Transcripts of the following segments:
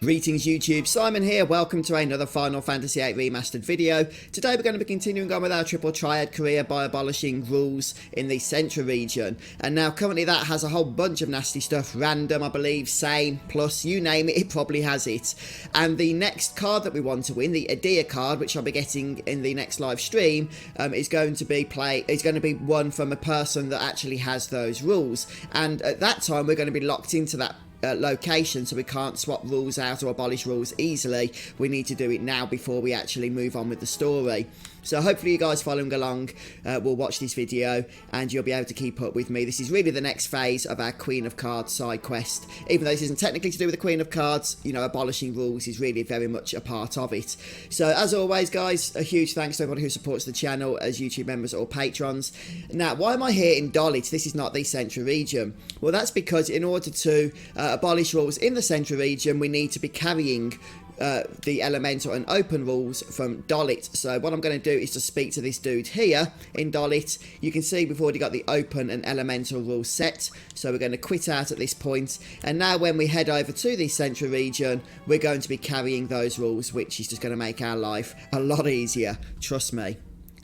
Greetings YouTube, Simon here, welcome to another Final Fantasy VIII Remastered video. Today we're going to be continuing on with our Triple Triad career by abolishing rules in the Centra region. And now currently that has a whole bunch of nasty stuff, random I believe, same, plus, you name it, it probably has it. And the next card that we want to win, the Adia card, which I'll be getting in the next live stream, is going to be won from a person that actually has those rules. And at that time we're going to be locked into that location, so we can't swap rules out or abolish rules easily. We need to do it now before we actually move on with the story. So hopefully you guys following along will watch this video and you'll be able to keep up with me. This is really the next phase of our Queen of Cards side quest. Even though this isn't technically to do with the Queen of Cards, you know, abolishing rules is really very much a part of it. So as always guys, a huge thanks to everybody who supports the channel as YouTube members or patrons. Now, why am I here in Dolit? This is not the Centra region. Well, that's because in order to abolish rules in the Centra region, we need to be carrying the elemental and open rules from Dolit. So what I'm going to do is to speak to this dude here in Dolit. You can see we've already got the open and elemental rules set, so we're going to quit out at this point. And now when we head over to the Centra region, we're going to be carrying those rules, which is just going to make our life a lot easier, trust me.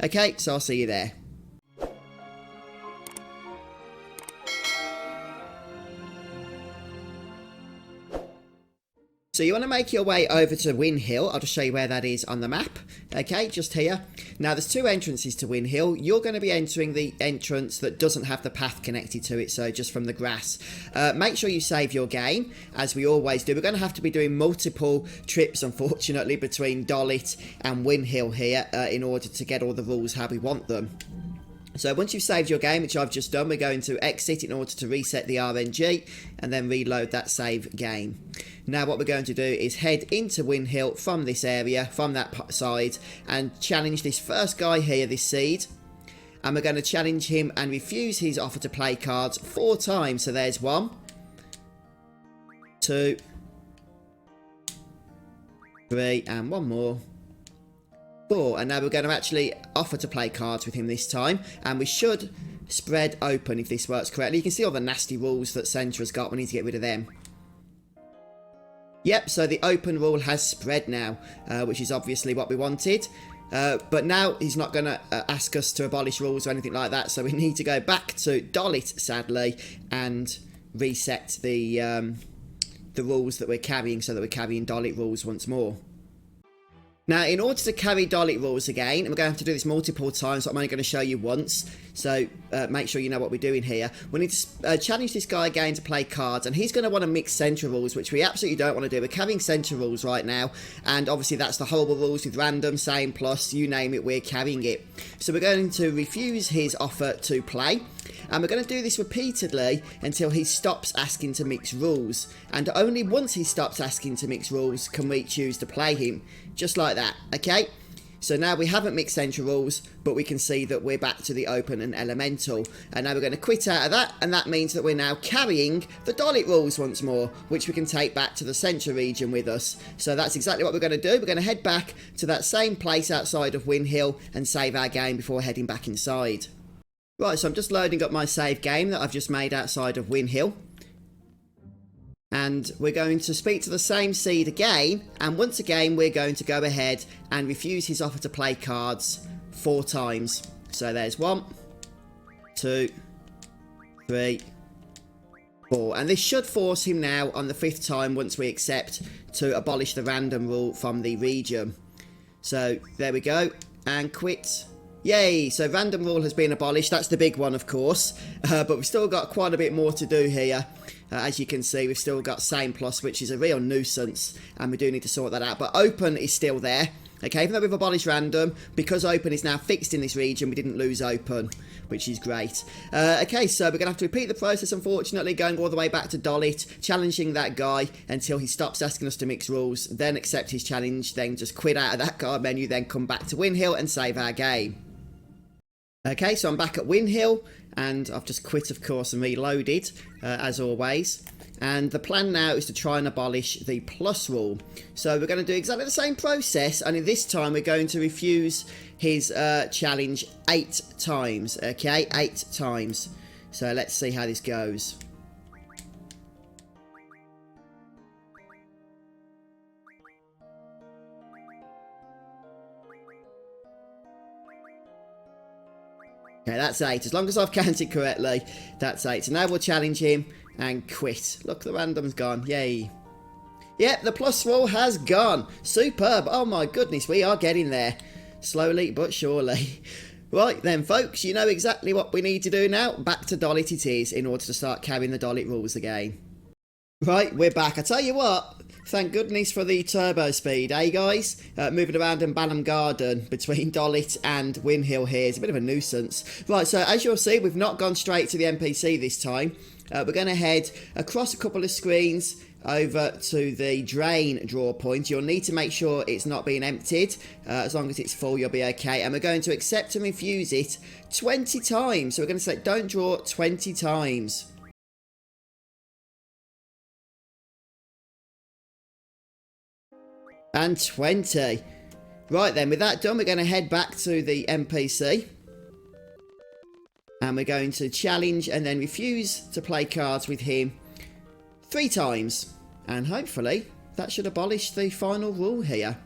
Okay, so I'll see you there. So you want to make your way over to Win Hill. I'll just show you where that is on the map. Okay, just here. Now there's two entrances to Win Hill. You're going to be entering the entrance that doesn't have the path connected to it, so just from the grass. Make sure you save your game, as we always do. We're going to have to be doing multiple trips, unfortunately, between Dolit and Win Hill here in order to get all the rules how we want them. So once you've saved your game, which I've just done, we're going to exit in order to reset the RNG and then reload that save game. Now what we're going to do is head into Win Hill from this area, from that side, and challenge this first guy here, this Seed. And we're going to challenge him and refuse his offer to play cards 4 times. So there's 1, 2, 3, and 1 more. 4, and now we're going to actually offer to play cards with him this time, and we should spread open if this works correctly. You can see all the nasty rules that Centra's got. We need to get rid of them. Yep, so the open rule has spread now, which is obviously what we wanted. But now he's not going to ask us to abolish rules or anything like that, so we need to go back to Dolit, sadly, and reset the rules that we're carrying, so that we're carrying Dolit rules once more. Now, in order to carry Dolit rules again, and we're going to have to do this multiple times, so I'm only going to show you once, so make sure you know what we're doing here. We need to challenge this guy again to play cards, and he's going to want to mix Centra rules, which we absolutely don't want to do. We're carrying Centra rules right now, and obviously that's the horrible rules with random, same, plus, you name it, we're carrying it. So we're going to refuse his offer to play, and we're going to do this repeatedly until he stops asking to mix rules. And only once he stops asking to mix rules can we choose to play him. Just like that, okay? So now we haven't mixed Centra rules, but we can see that we're back to the open and elemental. And now we're going to quit out of that, and that means that we're now carrying the Dolit rules once more, which we can take back to the Centra region with us. So that's exactly what we're going to do. We're going to head back to that same place outside of Win Hill and save our game before heading back inside. Right, so I'm just loading up my save game that I've just made outside of Win Hill. And we're going to speak to the same Seed again, and once again we're going to go ahead and refuse his offer to play cards 4 times. So there's 1, 2, 3, 4, and this should force him now on the 5th time, once we accept, to abolish the random rule from the region. So there we go, and quit. Yay, so random rule has been abolished. That's the big one, of course, but we've still got quite a bit more to do here. As you can see, we've still got same plus, which is a real nuisance, and we do need to sort that out. But open is still there, okay? Even though we've abolished random, because open is now fixed in this region, we didn't lose open, which is great. Okay, so we're going to have to repeat the process, unfortunately, going all the way back to Dolit, challenging that guy until he stops asking us to mix rules, then accept his challenge, then just quit out of that card menu, then come back to Win Hill and save our game. Okay, so I'm back at Win Hill, and I've just quit, of course, and reloaded, as always. And the plan now is to try and abolish the plus rule. So we're going to do exactly the same process, only this time we're going to refuse his challenge 8 times, okay? 8 times. So let's see how this goes. Okay, that's 8. As long as I've counted correctly, that's 8. So now we'll challenge him and quit. Look, the random's gone. Yay. Yep, the plus roll has gone. Superb. Oh my goodness, we are getting there. Slowly but surely. Right then, folks, you know exactly what we need to do now. Back to Dollet it is in order to start carrying the Dollet rules again. Right, we're back. I tell you what, thank goodness for the turbo speed, eh guys? Moving around in Balham Garden between Dollet and Windhill here is a bit of a nuisance. Right, so as you'll see, we've not gone straight to the NPC this time. We're going to head across a couple of screens over to the drain draw point. You'll need to make sure it's not being emptied. As long as it's full, you'll be okay. And we're going to accept and refuse it 20 times. So we're going to say don't draw 20 times. And 20. Right then, with that done, we're going to head back to the NPC. And we're going to challenge and then refuse to play cards with him 3 times. And hopefully that should abolish the final rule here.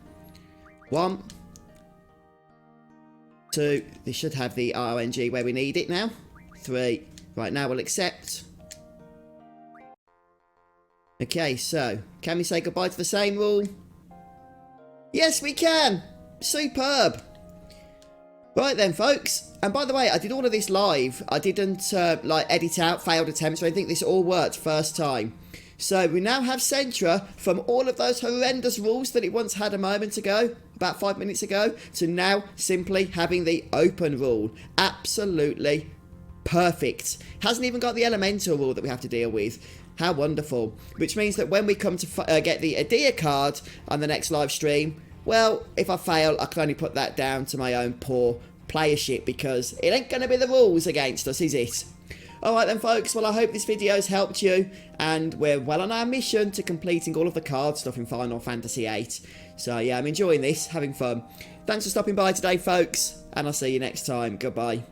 1, 2. This should have the RNG where we need it now. 3. Right, now we'll accept. Okay, so can we say goodbye to the same rule? Yes, we can. Superb. Right then, folks. And by the way, I did all of this live. I didn't like edit out failed attempts or anything. This all worked first time. So we now have Centra from all of those horrendous rules that it once had a moment ago, about 5 minutes ago, to now simply having the open rule. Absolutely perfect. Hasn't even got the elemental rule that we have to deal with. How wonderful. Which means that when we come to get the Adia card on the next live stream, well, if I fail, I can only put that down to my own poor playership, because it ain't going to be the rules against us, is it? Alright then, folks, well, I hope this video has helped you, and we're well on our mission to completing all of the card stuff in Final Fantasy VIII. So yeah, I'm enjoying this, having fun. Thanks for stopping by today, folks, and I'll see you next time. Goodbye.